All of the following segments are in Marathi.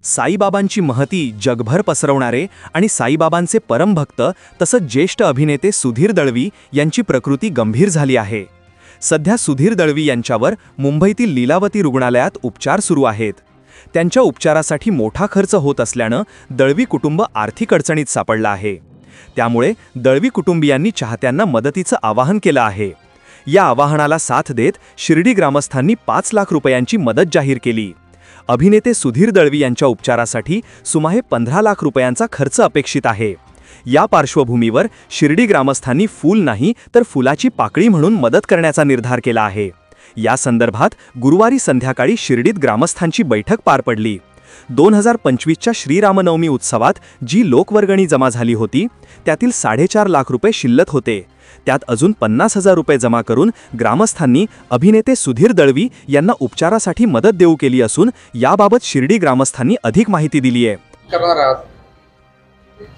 साईबाबांची महती जगभर पसरवणारे आणि साईबाबांचे परमभक्त तसंच ज्येष्ठ अभिनेते सुधीर दळवी यांची प्रकृती गंभीर झाली आहे। सध्या सुधीर दळवी यांच्यावर मुंबईतील लीलावती रुग्णालयात उपचार सुरू आहेत। त्यांच्या उपचारासाठी मोठा खर्च होत असल्यानं दळवी कुटुंब आर्थिक अडचणीत सापडलं आहे। त्यामुळे दळवी कुटुंबियांनी चाहत्यांना मदतीचं आवाहन केलं आहे। या आवाहनाला साथ देत शिर्डी ग्रामस्थांनी 5 लाख रुपयांची मदत जाहीर केली। अभिनेते सुधीर दळवी यांच्या उपचारासाठी सुमारे 15 लाख रुपयांचा खर्च अपेक्षित आहे। या पार्श्वभूमीवर शिर्डी ग्रामस्थांनी फूल नाही तर फुलाची पाकळी म्हणून मदत करण्याचा निर्धार केला आहे। या संदर्भात गुरुवारी संध्याकाळी शिर्डीत ग्रामस्थांची बैठक पार पडली। 2025च्या श्रीरामनवमी उत्सवात जी लोकवर्गणी जमा झाली होती त्यातील 4.5 लाख रुपये शिल्लक होते। त्यात अजून 50,000 रुपये जमा करून ग्रामस्थांनी अभिनेते सुधीर दळवी यांना उपचारासाठी मदत देऊ केली असून याबाबत शिर्डी ग्रामस्थांनी अधिक माहिती दिली आहे।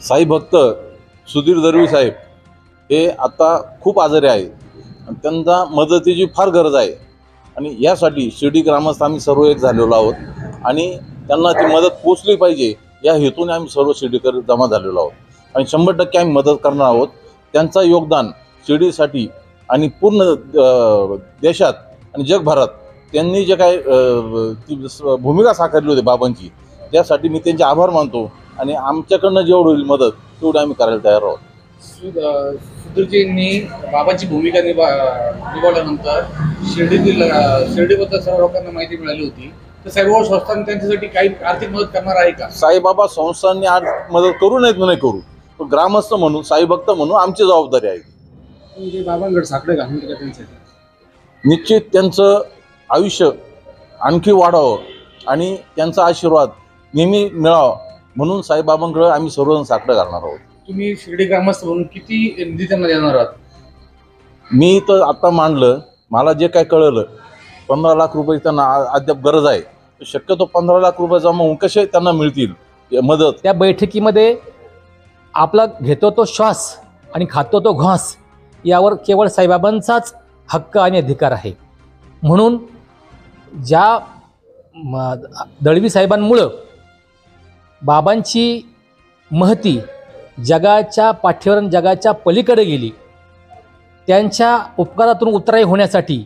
साई भक्त सुधीर दळवी साहेब हे आता खूप आजारी आहेत। त्यांना मदतीची फार गरज आहे आणि यासाठी शिर्डी ग्रामस्थ आम्ही सर्व एक झालेलो आहोत आणि त्यांना ती मदत पोचली पाहिजे या हेतूने आम्ही सर्व शिर्डीकर जमा झालेलो आहोत आणि 100% आम्ही मदत करणार आहोत। त्यांचं योगदान शिर्डीसाठी आणि पूर्ण देशात आणि जगभरात त्यांनी जे काय भूमिका साकारली होती बाबांची त्यासाठी मी त्यांचे आभार मानतो आणि आमच्याकडनं जेवढं होईल मदत तेवढं आम्ही करायला तयार आहोत। सुधीरजींनी बाबांची भूमिका निभावल्यानंतर शिर्डीबद्दल सर्व लोकांना माहिती मिळाली होती, तर साईबाबा संस्थान त्यांच्यासाठी काही आर्थिक मदत करणार आहे का? साईबाबा संस्थांनी आज मदत करू नयेत नाही करू, पण ग्रामस्थ म्हणून साईभक्त म्हणून आमची जबाबदारी आहे। म्हणजे बाबांकडे साकडे घालून का त्यांच्यासाठी निश्चित त्यांचं आयुष्य आणखी वाढावं आणि त्यांचा आशीर्वाद नेहमी मिळावा म्हणून साईबाबांकडे आम्ही सर्वजण साकडं घालणार आहोत। तुम्ही शिर्डी ग्रामस्थ म्हणून किती निधी त्यांना देणार आहात? मी तर आता मांडलं, मला जे काय कळलं 15 लाख रुपये त्यांना अद्याप गरज आहे। शक्यतो 15 लाख रुपये जमा होऊन कसे त्यांना मिळतील मदत। त्या बैठकीमध्ये आपला घेतो तो श्वास आणि खातो तो घास यावर केवळ साईबाबांचाच हक्क आणि अधिकार आहे। म्हणून ज्या दळवी साहेबांमुळं बाबांची महती जगाच्या पाठीवर जगाच्या पलीकडे गेली, त्यांच्या उपकारातून उतराई होण्यासाठी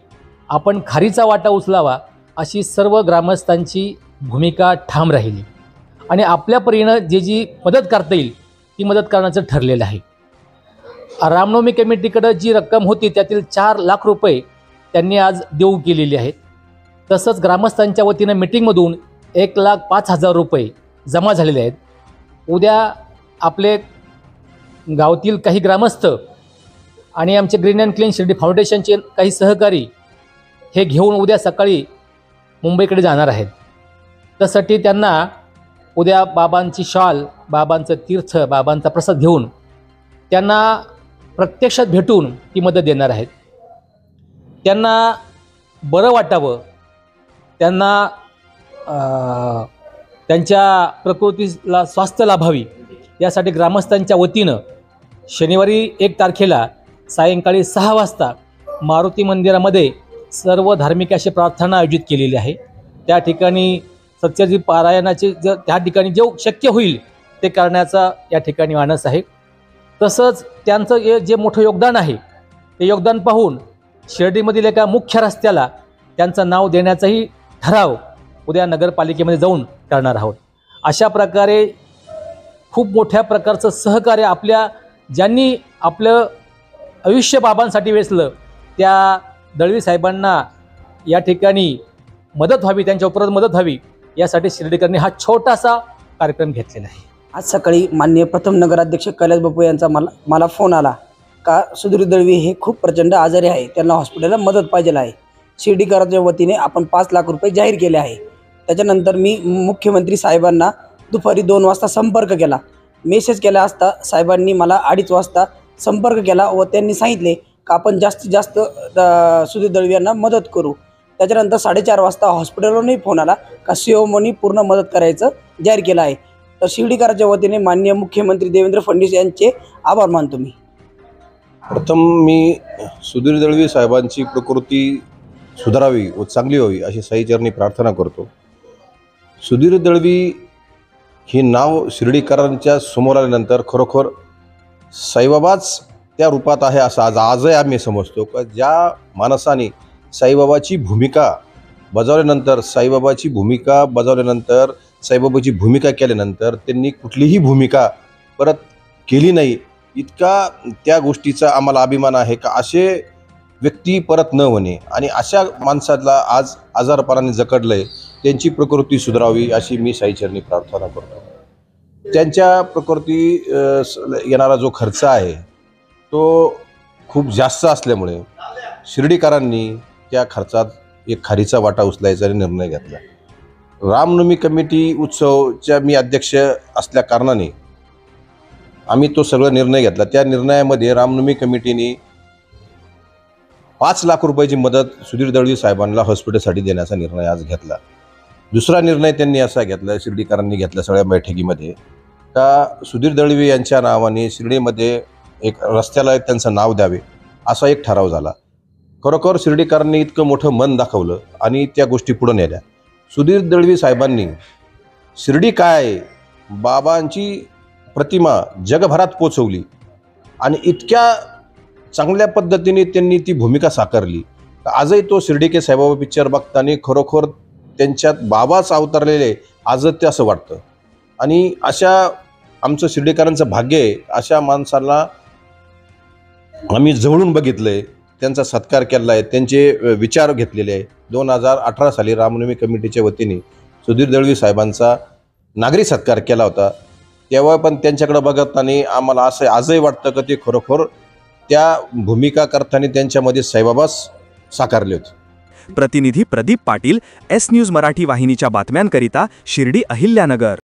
आपण खारीचा वाटा उचलावा अशी सर्व ग्रामस्थांची भूमिका ठाम राहिली आणि आपल्या परीनं जी मदत करता येईल ती मदत करण्याचं ठरलेलं आहे। रामनवमी कमिटीकडं जी रक्कम होती त्यातील 4 लाख रुपये त्यांनी आज देऊ केलेली आहेत। तसंच ग्रामस्थांच्या वतीनं मीटिंगमधून 1,05,000 रुपये जमा झालेले आहेत। उद्या आपले गावातील काही ग्रामस्थ आणि आमचे ग्रीन अँड क्लीन शिर्डी फाउंडेशनचे काही सहकारी हे घेऊन उद्या सकाळी मुंबईकडे जाणार आहेत। त्यासाठी त्यांना उद्या बाबांची शाल, बाबांचं तीर्थ, बाबांचा प्रसाद घेऊन त्यांना प्रत्यक्षात भेटून ती मदत देणार आहेत। त्यांना बरं वाटावं, त्यांना त्यांच्या प्रकृतीला स्वास्थ्य लाभावी यासाठी ग्रामस्थांच्या वतीनं शनिवारी 1 तारखेला सायंकाळी 6 वाजता मारुती मंदिरामध्ये सर्व धार्मिक अशी प्रार्थना आयोजित केलेली आहे। त्या ठिकाणी सत्यजी पारायणाचे त्या ठिकाणी जे शक्य होईल ते करण्याचा या ठिकाणी मानस आहे। तसंच त्यांचं जे मोठं योगदान आहे ते योगदान पाहून शिर्डीमधील एका मुख्य रस्त्याला त्यांचं नाव देण्याचाही ठराव उद्या नगरपालिकेमध्ये जाऊन करणार आहोत। अशा प्रकारे खूप मोठ्या प्रकारचं सहकार्य आपल्या ज्यांनी आपलं आयुष्य बाबांसाठी वेचलं त्या दळवी साहेबांना या ठिकाणी मदत व्हावी, त्यांच्या उपरात मदत व्हावी यासाठी शिर्डीकरांनी हा छोटासा कार्यक्रम घेतलेला आहे। आज सकाळी माननीय प्रथम नगराध्यक्ष कैलास बापू यांचा मला फोन आला का सुधीर दळवी हे खूप प्रचंड आजारी आहे, त्यांना हॉस्पिटलला मदत पाहिजे आहे। शिर्डीकरांच्या वतीने आपण 5 लाख रुपये जाहीर केले आहे। त्याच्यानंतर मी मुख्यमंत्री साहेबांना दुपारी 2 वाजता संपर्क केला, मेसेज केला असता साहेबांनी मला 2:30 वाजता संपर्क केला व त्यांनी सांगितले का आपण जास्तीत जास्त सुधीर दळवी यांना मदत करू। त्याच्यानंतर 4:30 वाजता हॉस्पिटलवरूनही फोन आला का सीओमनी पूर्ण मदत करायचं जाहीर केलं आहे। तर शिर्डीकरांच्या वतीने माननीय मुख्यमंत्री देवेंद्र फडणवीस यांचे आभार मानतो मी। प्रथम मी सुधीर दळवी साहेबांची प्रकृती सुधारावी व चांगली व्हावी अशी साईचरणी प्रार्थना करतो। सुधीर दळवी ही नाव शिर्डीकरांच्या समोर आल्यानंतर खरोखर साईबाबाच त्या रूपात आहे असं आजही आम्ही समजतो. का ज्या माणसाने साईबाबाची भूमिका बजावल्यानंतर साईबाबाची भूमिका केल्यानंतर त्यांनी कुठलीही भूमिका परत केली नाही. इतका त्या गोष्टीचा आम्हाला अभिमान आहे का असे व्यक्ती परत न होणे आणि अशा माणसाला आज आजारपणाने जखडलंय त्यांची प्रकृती सुधारावी अशी मी साईचरणी प्रार्थना करतो. त्यांच्या प्रकृती येणारा जो खर्च आहे तो खूप जास्त असल्यामुळे शिर्डीकरांनी त्या खर्चात एक खारीचा वाटा उचलायचा निर्णय घेतला. रामनवमी कमिटी उत्सवच्या मी अध्यक्ष असल्या कारणाने आम्ही तो सगळा निर्णय घेतला. त्या निर्णयामध्ये रामनवमी कमिटीने 5 लाख रुपयाची मदत सुधीर दळवी साहेबांना हॉस्पिटलसाठी देण्याचा निर्णय आज घेतला. दुसरा निर्णय त्यांनी असा घेतला, शिर्डीकरांनी घेतला सगळ्या बैठकीमध्ये, का सुधीर दळवी यांच्या नावाने शिर्डीमध्ये एक रस्त्याला त्यांचं नाव द्यावे असा एक ठराव झाला. खरोखर शिर्डीकरांनी इतकं मोठं मन दाखवलं आणि त्या गोष्टी पुढे नेल्या. सुधीर दळवी साहेबांनी शिर्डी काय बाबांची प्रतिमा जगभरात पोचवली आणि इतक्या चांगल्या पद्धतीने त्यांनी ती भूमिका साकारली. आजही तो शिर्डी के साईबाबा पिक्चर बघताना खरोखर त्यांच्यात बाबाच अवतरलेले आजच ते असं वाटतं. आणि अशा आमचं शिर्डीकरांचं भाग्य आहे, अशा माणसाला आम्ही जवळून बघितलंय, त्यांचा सत्कार केला आहे, त्यांचे विचार घेतलेले आहे. 2018 साली रामनवमी कमिटीच्या वतीने सुधीर दळवी साहेबांचा नागरी सत्कार केला होता. तेव्हा पण त्यांच्याकडे बघताना आम्हाला असं आजही वाटतं की ते खरोखर त्या भूमिका करताना त्यांच्यामध्ये साईबाबाच साकारले होते. प्रतिनिधी प्रदीप पाटील, एस न्यूज मराठी वाहिनीच्या बातम्यांकरिता शिर्डी अहिल्यानगर.